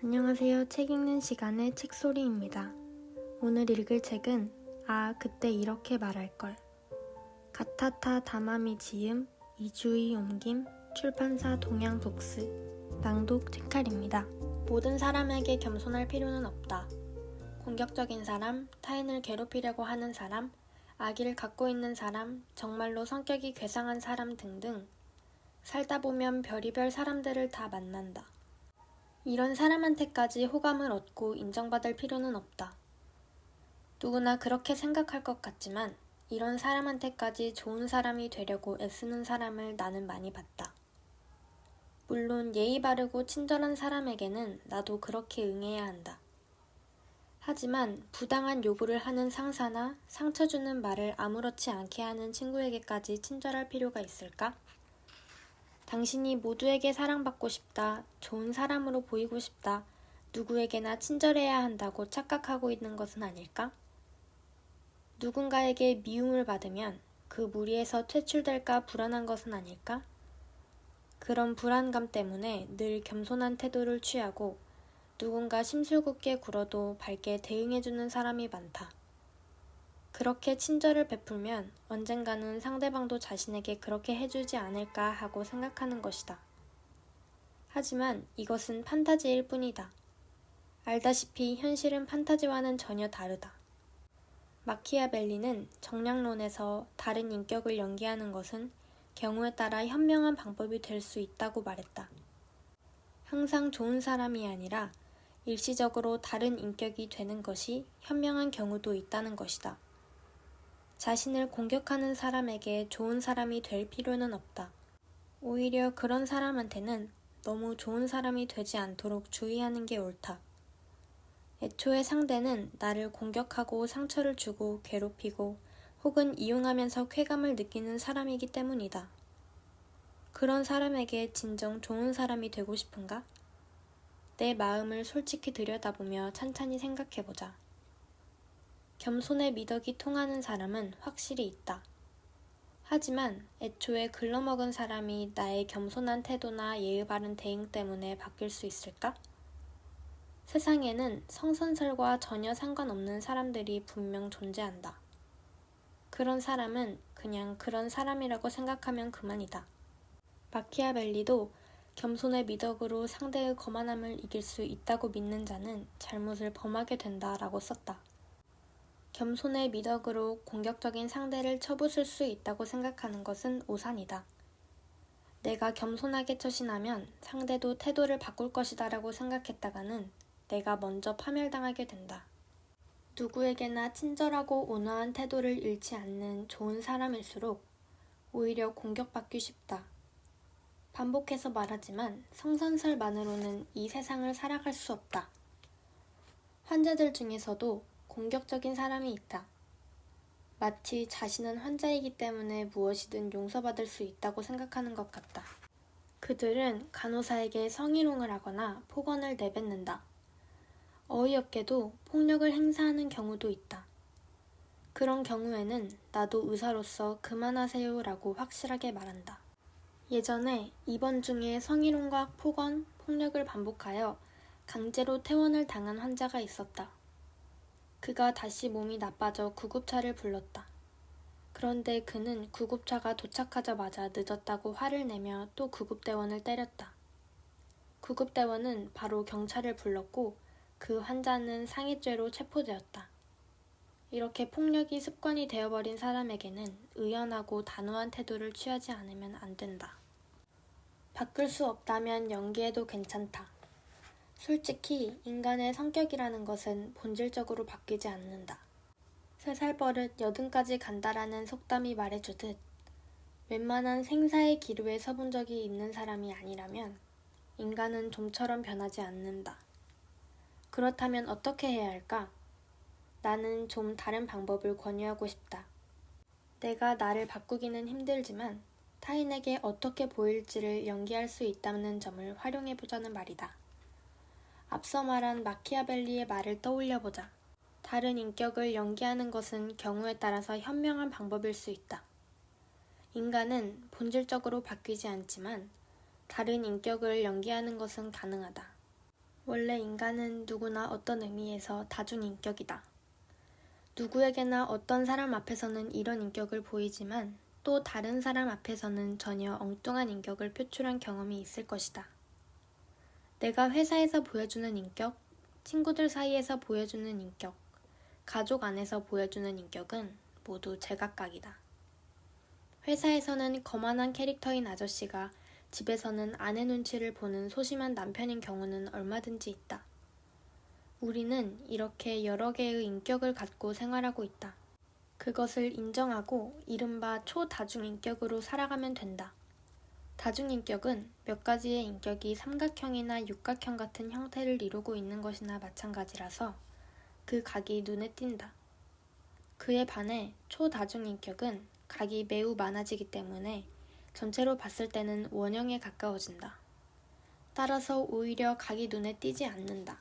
안녕하세요. 책 읽는 시간의 책소리입니다. 오늘 읽을 책은 그때 이렇게 말할걸. 가타타 다마미 지음, 이주희 옮김, 출판사 동양북스, 낭독 책칼입니다. 모든 사람에게 겸손할 필요는 없다. 공격적인 사람, 타인을 괴롭히려고 하는 사람, 악의를 갖고 있는 사람, 정말로 성격이 괴상한 사람 등등 살다 보면 별의별 사람들을 다 만난다. 이런 사람한테까지 호감을 얻고 인정받을 필요는 없다. 누구나 그렇게 생각할 것 같지만 이런 사람한테까지 좋은 사람이 되려고 애쓰는 사람을 나는 많이 봤다. 물론 예의 바르고 친절한 사람에게는 나도 그렇게 응해야 한다. 하지만 부당한 요구를 하는 상사나 상처 주는 말을 아무렇지 않게 하는 친구에게까지 친절할 필요가 있을까? 당신이 모두에게 사랑받고 싶다, 좋은 사람으로 보이고 싶다, 누구에게나 친절해야 한다고 착각하고 있는 것은 아닐까? 누군가에게 미움을 받으면 그 무리에서 퇴출될까 불안한 것은 아닐까? 그런 불안감 때문에 늘 겸손한 태도를 취하고 누군가 심술궂게 굴어도 밝게 대응해주는 사람이 많다. 그렇게 친절을 베풀면 언젠가는 상대방도 자신에게 그렇게 해주지 않을까 하고 생각하는 것이다. 하지만 이것은 판타지일 뿐이다. 알다시피 현실은 판타지와는 전혀 다르다. 마키아벨리는 정량론에서 다른 인격을 연기하는 것은 경우에 따라 현명한 방법이 될 수 있다고 말했다. 항상 좋은 사람이 아니라 일시적으로 다른 인격이 되는 것이 현명한 경우도 있다는 것이다. 자신을 공격하는 사람에게 좋은 사람이 될 필요는 없다. 오히려 그런 사람한테는 너무 좋은 사람이 되지 않도록 주의하는 게 옳다. 애초에 상대는 나를 공격하고 상처를 주고 괴롭히고 혹은 이용하면서 쾌감을 느끼는 사람이기 때문이다. 그런 사람에게 진정 좋은 사람이 되고 싶은가? 내 마음을 솔직히 들여다보며 찬찬히 생각해보자. 겸손의 미덕이 통하는 사람은 확실히 있다. 하지만 애초에 글러먹은 사람이 나의 겸손한 태도나 예의 바른 대응 때문에 바뀔 수 있을까? 세상에는 성선설과 전혀 상관없는 사람들이 분명 존재한다. 그런 사람은 그냥 그런 사람이라고 생각하면 그만이다. 마키아벨리도 겸손의 미덕으로 상대의 거만함을 이길 수 있다고 믿는 자는 잘못을 범하게 된다라고 썼다. 겸손의 미덕으로 공격적인 상대를 쳐부술 수 있다고 생각하는 것은 오산이다. 내가 겸손하게 처신하면 상대도 태도를 바꿀 것이다라고 생각했다가는 내가 먼저 파멸당하게 된다. 누구에게나 친절하고 온화한 태도를 잃지 않는 좋은 사람일수록 오히려 공격받기 쉽다. 반복해서 말하지만 성선설만으로는 이 세상을 살아갈 수 없다. 환자들 중에서도 공격적인 사람이 있다. 마치 자신은 환자이기 때문에 무엇이든 용서받을 수 있다고 생각하는 것 같다. 그들은 간호사에게 성희롱을 하거나 폭언을 내뱉는다. 어이없게도 폭력을 행사하는 경우도 있다. 그런 경우에는 나도 의사로서 그만하세요 라고 확실하게 말한다. 예전에 입원 중에 성희롱과 폭언, 폭력을 반복하여 강제로 퇴원을 당한 환자가 있었다. 그가 다시 몸이 나빠져 구급차를 불렀다. 그런데 그는 구급차가 도착하자마자 늦었다고 화를 내며 또 구급대원을 때렸다. 구급대원은 바로 경찰을 불렀고 그 환자는 상해죄로 체포되었다. 이렇게 폭력이 습관이 되어버린 사람에게는 의연하고 단호한 태도를 취하지 않으면 안 된다. 바꿀 수 없다면 연기해도 괜찮다. 솔직히 인간의 성격이라는 것은 본질적으로 바뀌지 않는다. 3살 버릇 80까지 간다라는 속담이 말해주듯 웬만한 생사의 기로에 서본 적이 있는 사람이 아니라면 인간은 좀처럼 변하지 않는다. 그렇다면 어떻게 해야 할까? 나는 좀 다른 방법을 권유하고 싶다. 내가 나를 바꾸기는 힘들지만 타인에게 어떻게 보일지를 연기할 수 있다는 점을 활용해보자는 말이다. 앞서 말한 마키아벨리의 말을 떠올려보자. 다른 인격을 연기하는 것은 경우에 따라서 현명한 방법일 수 있다. 인간은 본질적으로 바뀌지 않지만 다른 인격을 연기하는 것은 가능하다. 원래 인간은 누구나 어떤 의미에서 다중인격이다. 누구에게나 어떤 사람 앞에서는 이런 인격을 보이지만 또 다른 사람 앞에서는 전혀 엉뚱한 인격을 표출한 경험이 있을 것이다. 내가 회사에서 보여주는 인격, 친구들 사이에서 보여주는 인격, 가족 안에서 보여주는 인격은 모두 제각각이다. 회사에서는 거만한 캐릭터인 아저씨가 집에서는 아내 눈치를 보는 소심한 남편인 경우는 얼마든지 있다. 우리는 이렇게 여러 개의 인격을 갖고 생활하고 있다. 그것을 인정하고 이른바 초다중인격으로 살아가면 된다. 다중인격은 몇 가지의 인격이 삼각형이나 육각형 같은 형태를 이루고 있는 것이나 마찬가지라서 그 각이 눈에 띈다. 그에 반해 초다중인격은 각이 매우 많아지기 때문에 전체로 봤을 때는 원형에 가까워진다. 따라서 오히려 각이 눈에 띄지 않는다.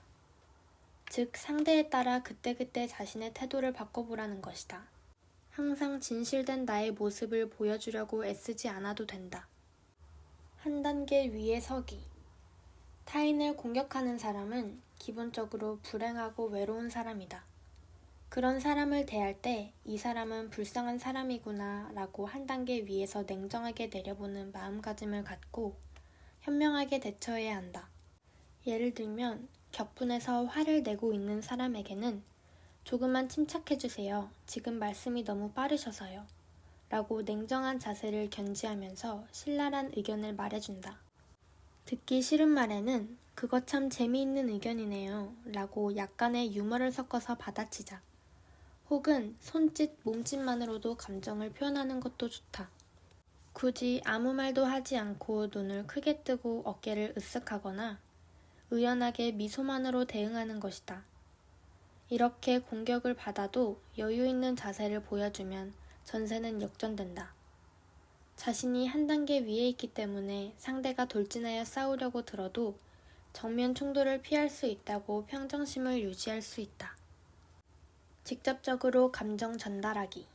즉 상대에 따라 그때그때 자신의 태도를 바꿔보라는 것이다. 항상 진실된 나의 모습을 보여주려고 애쓰지 않아도 된다. 한 단계 위에 서기. 타인을 공격하는 사람은 기본적으로 불행하고 외로운 사람이다. 그런 사람을 대할 때 이 사람은 불쌍한 사람이구나 라고 한 단계 위에서 냉정하게 내려보는 마음가짐을 갖고 현명하게 대처해야 한다. 예를 들면 격분해서 화를 내고 있는 사람에게는 조금만 침착해주세요. 지금 말씀이 너무 빠르셔서요. 라고 냉정한 자세를 견지하면서 신랄한 의견을 말해준다. 듣기 싫은 말에는 그거 참 재미있는 의견이네요. 라고 약간의 유머를 섞어서 받아치자. 혹은 손짓, 몸짓만으로도 감정을 표현하는 것도 좋다. 굳이 아무 말도 하지 않고 눈을 크게 뜨고 어깨를 으쓱하거나 의연하게 미소만으로 대응하는 것이다. 이렇게 공격을 받아도 여유 있는 자세를 보여주면 전세는 역전된다. 자신이 한 단계 위에 있기 때문에 상대가 돌진하여 싸우려고 들어도 정면 충돌을 피할 수 있다고 평정심을 유지할 수 있다. 직접적으로 감정 전달하기.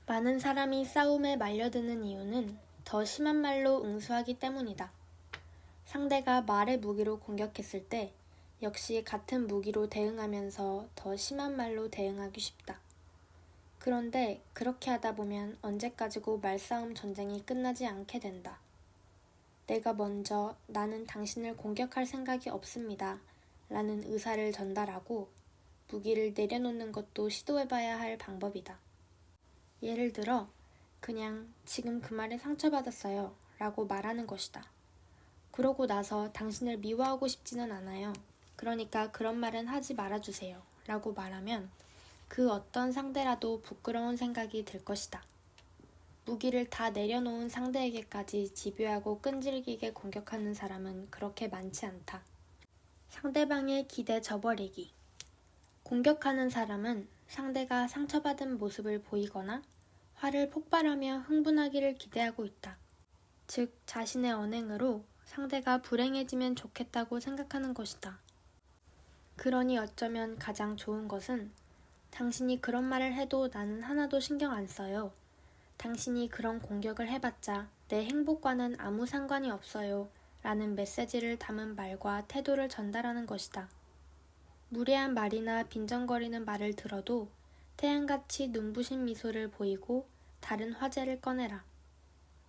많은 사람이 싸움에 말려드는 이유는 더 심한 말로 응수하기 때문이다. 상대가 말의 무기로 공격했을 때 역시 같은 무기로 대응하면서 더 심한 말로 대응하기 쉽다. 그런데 그렇게 하다 보면 언제까지고 말싸움 전쟁이 끝나지 않게 된다. 내가 먼저 나는 당신을 공격할 생각이 없습니다. 라는 의사를 전달하고 무기를 내려놓는 것도 시도해봐야 할 방법이다. 예를 들어 그냥 지금 그 말에 상처받았어요 라고 말하는 것이다. 그러고 나서 당신을 미워하고 싶지는 않아요. 그러니까 그런 말은 하지 말아주세요 라고 말하면 그 어떤 상대라도 부끄러운 생각이 들 것이다. 무기를 다 내려놓은 상대에게까지 집요하고 끈질기게 공격하는 사람은 그렇게 많지 않다. 상대방의 기대 저버리기. 공격하는 사람은 상대가 상처받은 모습을 보이거나 화를 폭발하며 흥분하기를 기대하고 있다. 즉 자신의 언행으로 상대가 불행해지면 좋겠다고 생각하는 것이다. 그러니 어쩌면 가장 좋은 것은 당신이 그런 말을 해도 나는 하나도 신경 안 써요. 당신이 그런 공격을 해봤자 내 행복과는 아무 상관이 없어요. 라는 메시지를 담은 말과 태도를 전달하는 것이다. 무례한 말이나 빈정거리는 말을 들어도 태양같이 눈부신 미소를 보이고 다른 화제를 꺼내라.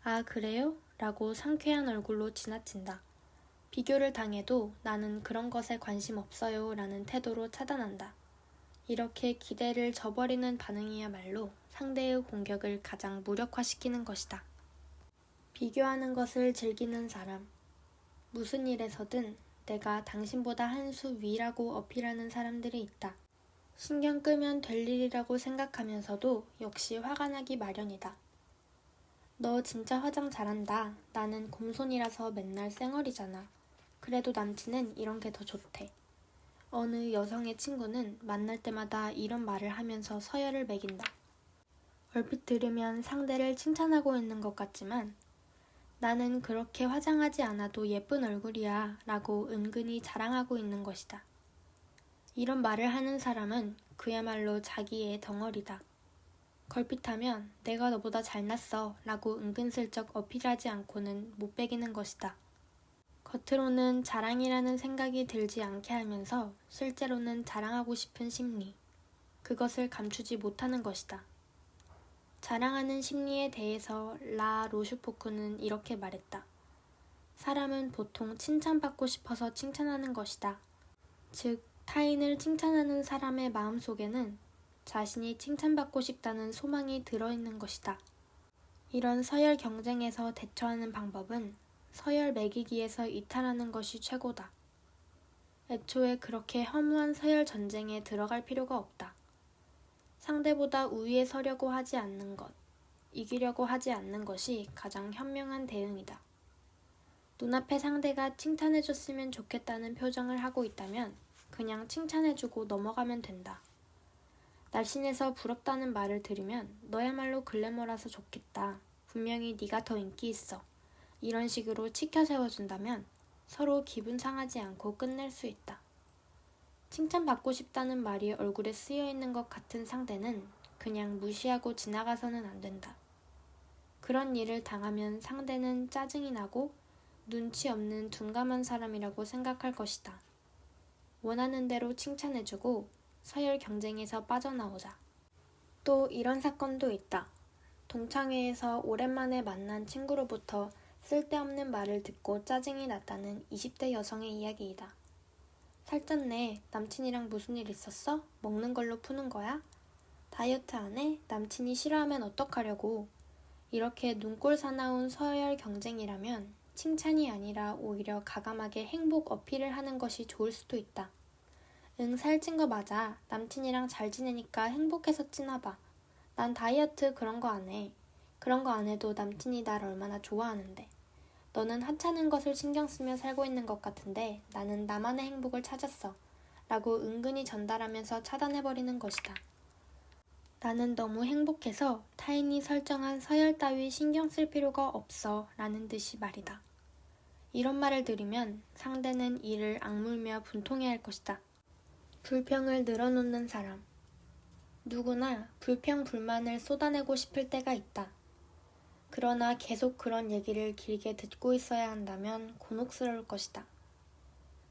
아, 그래요? 라고 상쾌한 얼굴로 지나친다. 비교를 당해도 나는 그런 것에 관심 없어요. 라는 태도로 차단한다. 이렇게 기대를 저버리는 반응이야말로 상대의 공격을 가장 무력화시키는 것이다. 비교하는 것을 즐기는 사람. 무슨 일에서든 내가 당신보다 한 수 위라고 어필하는 사람들이 있다. 신경 끄면 될 일이라고 생각하면서도 역시 화가 나기 마련이다. 너 진짜 화장 잘한다. 나는 곰손이라서 맨날 쌩얼이잖아. 그래도 남친은 이런 게 더 좋대. 어느 여성의 친구는 만날 때마다 이런 말을 하면서 서열을 매긴다. 얼핏 들으면 상대를 칭찬하고 있는 것 같지만 나는 그렇게 화장하지 않아도 예쁜 얼굴이야 라고 은근히 자랑하고 있는 것이다. 이런 말을 하는 사람은 그야말로 자기의 덩어리다. 걸핏하면 내가 너보다 잘났어 라고 은근슬쩍 어필하지 않고는 못 베기는 것이다. 겉으로는 자랑이라는 생각이 들지 않게 하면서 실제로는 자랑하고 싶은 심리, 그것을 감추지 못하는 것이다. 자랑하는 심리에 대해서 라 로슈포크는 이렇게 말했다. 사람은 보통 칭찬받고 싶어서 칭찬하는 것이다. 즉, 타인을 칭찬하는 사람의 마음속에는 자신이 칭찬받고 싶다는 소망이 들어있는 것이다. 이런 서열 경쟁에서 대처하는 방법은 서열 매기기에서 이탈하는 것이 최고다. 애초에 그렇게 허무한 서열 전쟁에 들어갈 필요가 없다. 상대보다 우위에 서려고 하지 않는 것, 이기려고 하지 않는 것이 가장 현명한 대응이다. 눈앞의 상대가 칭찬해줬으면 좋겠다는 표정을 하고 있다면 그냥 칭찬해주고 넘어가면 된다. 날씬해서 부럽다는 말을 들으면 너야말로 글래머라서 좋겠다. 분명히 네가 더 인기 있어. 이런 식으로 치켜 세워준다면 서로 기분 상하지 않고 끝낼 수 있다. 칭찬받고 싶다는 말이 얼굴에 쓰여있는 것 같은 상대는 그냥 무시하고 지나가서는 안 된다. 그런 일을 당하면 상대는 짜증이 나고 눈치 없는 둔감한 사람이라고 생각할 것이다. 원하는 대로 칭찬해주고 서열 경쟁에서 빠져나오자. 또 이런 사건도 있다. 동창회에서 오랜만에 만난 친구로부터 쓸데없는 말을 듣고 짜증이 났다는 20대 여성의 이야기이다. 살쪘네. 남친이랑 무슨 일 있었어? 먹는 걸로 푸는 거야? 다이어트 안 해? 남친이 싫어하면 어떡하려고? 이렇게 눈꼴 사나운 서열 경쟁이라면 칭찬이 아니라 오히려 가감하게 행복 어필을 하는 것이 좋을 수도 있다. 응, 살찐 거 맞아. 남친이랑 잘 지내니까 행복해서 찌나 봐. 난 다이어트 그런 거 안 해. 그런 거 안 해도 남친이 날 얼마나 좋아하는데. 너는 하찮은 것을 신경 쓰며 살고 있는 것 같은데 나는 나만의 행복을 찾았어. 라고 은근히 전달하면서 차단해버리는 것이다. 나는 너무 행복해서 타인이 설정한 서열 따위 신경 쓸 필요가 없어 라는 듯이 말이다. 이런 말을 들으면 상대는 이를 악물며 분통해할 것이다. 불평을 늘어놓는 사람. 누구나 불평 불만을 쏟아내고 싶을 때가 있다. 그러나 계속 그런 얘기를 길게 듣고 있어야 한다면 곤혹스러울 것이다.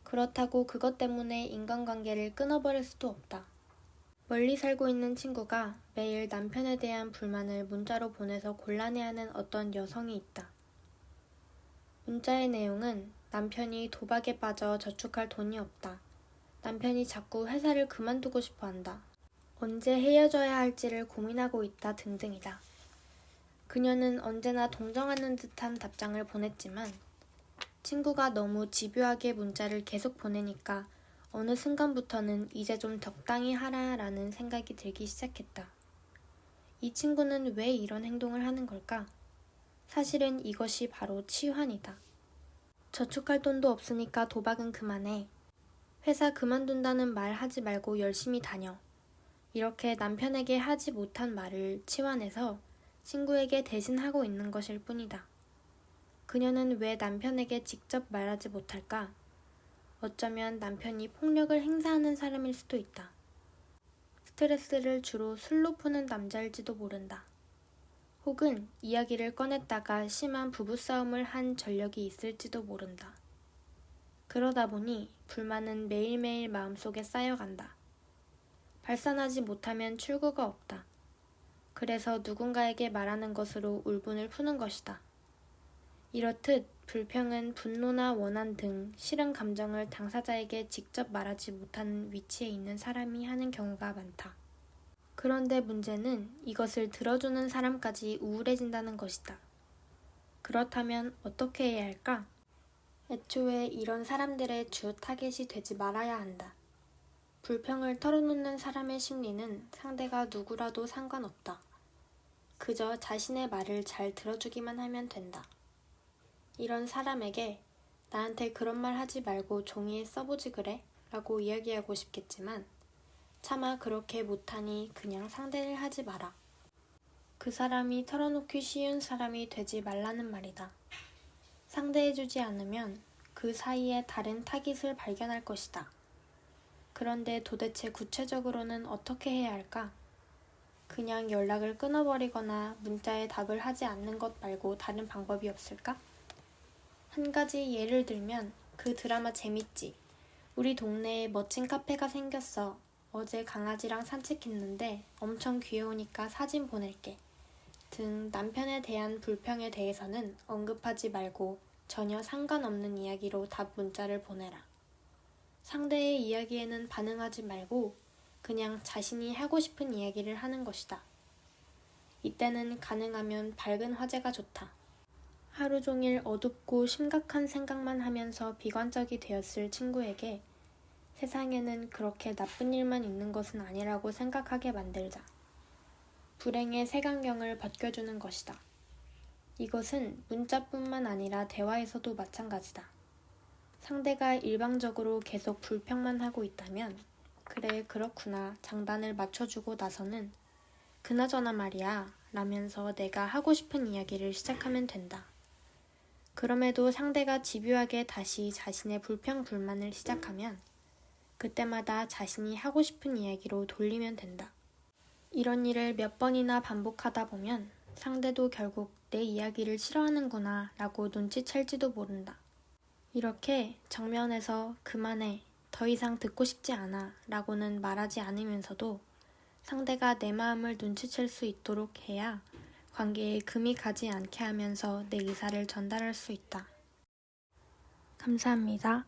그렇다고 그것 때문에 인간관계를 끊어버릴 수도 없다. 멀리 살고 있는 친구가 매일 남편에 대한 불만을 문자로 보내서 곤란해하는 어떤 여성이 있다. 문자의 내용은 남편이 도박에 빠져 저축할 돈이 없다. 남편이 자꾸 회사를 그만두고 싶어 한다. 언제 헤어져야 할지를 고민하고 있다 등등이다. 그녀는 언제나 동정하는 듯한 답장을 보냈지만 친구가 너무 집요하게 문자를 계속 보내니까 어느 순간부터는 이제 좀 적당히 하라 라는 생각이 들기 시작했다. 이 친구는 왜 이런 행동을 하는 걸까? 사실은 이것이 바로 치환이다. 저축할 돈도 없으니까 도박은 그만해. 회사 그만둔다는 말 하지 말고 열심히 다녀. 이렇게 남편에게 하지 못한 말을 치환해서 친구에게 대신 하고 있는 것일 뿐이다. 그녀는 왜 남편에게 직접 말하지 못할까? 어쩌면 남편이 폭력을 행사하는 사람일 수도 있다. 스트레스를 주로 술로 푸는 남자일지도 모른다. 혹은 이야기를 꺼냈다가 심한 부부싸움을 한 전력이 있을지도 모른다. 그러다 보니 불만은 매일매일 마음속에 쌓여간다. 발산하지 못하면 출구가 없다. 그래서 누군가에게 말하는 것으로 울분을 푸는 것이다. 이렇듯 불평은 분노나 원한 등 싫은 감정을 당사자에게 직접 말하지 못하는 위치에 있는 사람이 하는 경우가 많다. 그런데 문제는 이것을 들어주는 사람까지 우울해진다는 것이다. 그렇다면 어떻게 해야 할까? 애초에 이런 사람들의 주 타겟이 되지 말아야 한다. 불평을 털어놓는 사람의 심리는 상대가 누구라도 상관없다. 그저 자신의 말을 잘 들어주기만 하면 된다. 이런 사람에게 나한테 그런 말 하지 말고 종이에 써보지 그래? 라고 이야기하고 싶겠지만 차마 그렇게 못하니 그냥 상대를 하지 마라. 그 사람이 털어놓기 쉬운 사람이 되지 말라는 말이다. 상대해주지 않으면 그 사이에 다른 타깃을 발견할 것이다. 그런데 도대체 구체적으로는 어떻게 해야 할까? 그냥 연락을 끊어버리거나 문자에 답을 하지 않는 것 말고 다른 방법이 없을까? 한 가지 예를 들면 그 드라마 재밌지? 우리 동네에 멋진 카페가 생겼어. 어제 강아지랑 산책했는데 엄청 귀여우니까 사진 보낼게. 등 남편에 대한 불평에 대해서는 언급하지 말고 전혀 상관없는 이야기로 답 문자를 보내라. 상대의 이야기에는 반응하지 말고 그냥 자신이 하고 싶은 이야기를 하는 것이다. 이때는 가능하면 밝은 화제가 좋다. 하루 종일 어둡고 심각한 생각만 하면서 비관적이 되었을 친구에게 세상에는 그렇게 나쁜 일만 있는 것은 아니라고 생각하게 만들자. 불행의 색안경을 벗겨주는 것이다. 이것은 문자뿐만 아니라 대화에서도 마찬가지다. 상대가 일방적으로 계속 불평만 하고 있다면 그래 그렇구나 장단을 맞춰주고 나서는 그나저나 말이야 라면서 내가 하고 싶은 이야기를 시작하면 된다. 그럼에도 상대가 집요하게 다시 자신의 불평 불만을 시작하면 그때마다 자신이 하고 싶은 이야기로 돌리면 된다. 이런 일을 몇 번이나 반복하다 보면 상대도 결국 내 이야기를 싫어하는구나 라고 눈치챌지도 모른다. 이렇게 정면에서 그만해, 더 이상 듣고 싶지 않아 라고는 말하지 않으면서도 상대가 내 마음을 눈치챌 수 있도록 해야 관계에 금이 가지 않게 하면서 내 의사를 전달할 수 있다. 감사합니다.